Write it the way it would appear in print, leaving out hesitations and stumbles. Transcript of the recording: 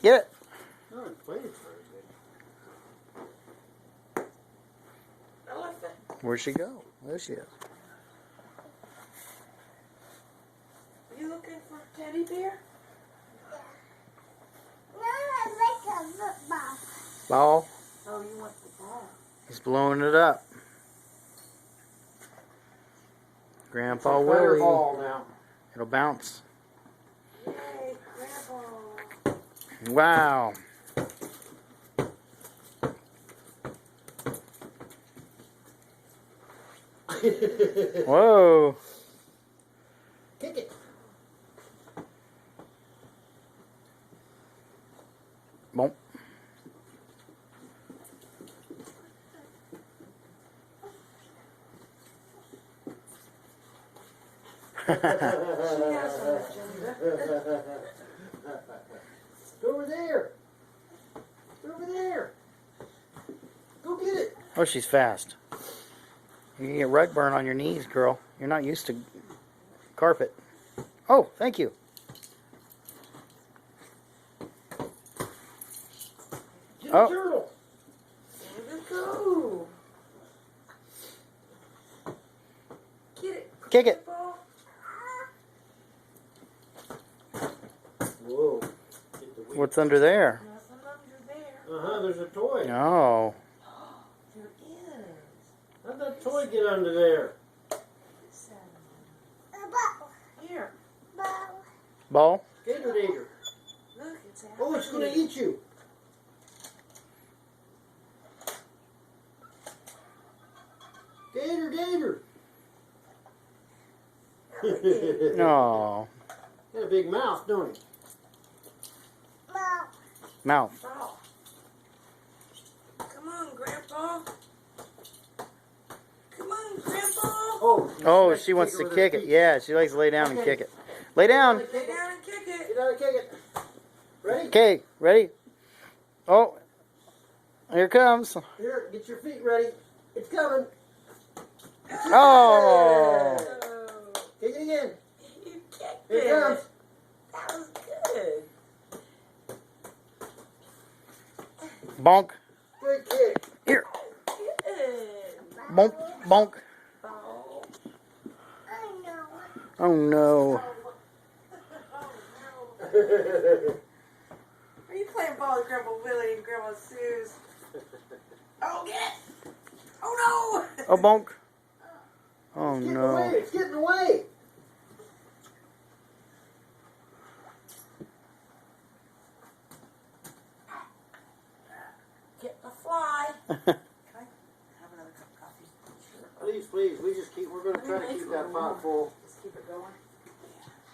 Get it. No, it's playing for it. Elephant. Where'd she go? There she is. Are you looking for teddy bear? Ball. Oh, you want the ball. He's blowing it up. Grandpa It's a Willie. ball now. It'll bounce. Yay, grandpa. Wow. Whoa. Kick it. Bonk. She has some agenda. Go over there. Go over there. Go get it. Oh, she's fast. You can get rug burn on your knees, girl. You're not used to carpet. Oh, thank you. Get Oh. the turtle. There we go. Get it. Kick it. Grandpa. Whoa. Get the wheel. What's under there? Nothing under there. Uh-huh, there's a toy. Oh. There is. How'd that toy get under there? Here. Ball? Gator Dater. Look, it's out. Oh, it's going to eat you. Gator Dater. No. Got a big mouth, don't he? Mouth. Oh. Come on, Grandpa. Come on, Grandpa. Oh, she wants to kick it. Yeah, she likes to lay down and kick it. Lay down. Lay down and kick it. Get down and kick it. Ready? Okay, ready? Oh, here it comes. Here, get your feet ready. It's coming. Oh. Kick it again. You kicked Here it. it comes. That was good. Bonk. Good kick. Here. Good. Bonk, bonk. Oh. Oh, no. Are you playing ball with Grandpa Willie and Grandma Sue's? Oh, get it. Oh, no. Oh, bonk. Oh, It's getting no. away. It's getting away. Get the fly. Can I have another cup of coffee? Sure. Please, please. We're going to try to keep that pot full. Let's keep it going.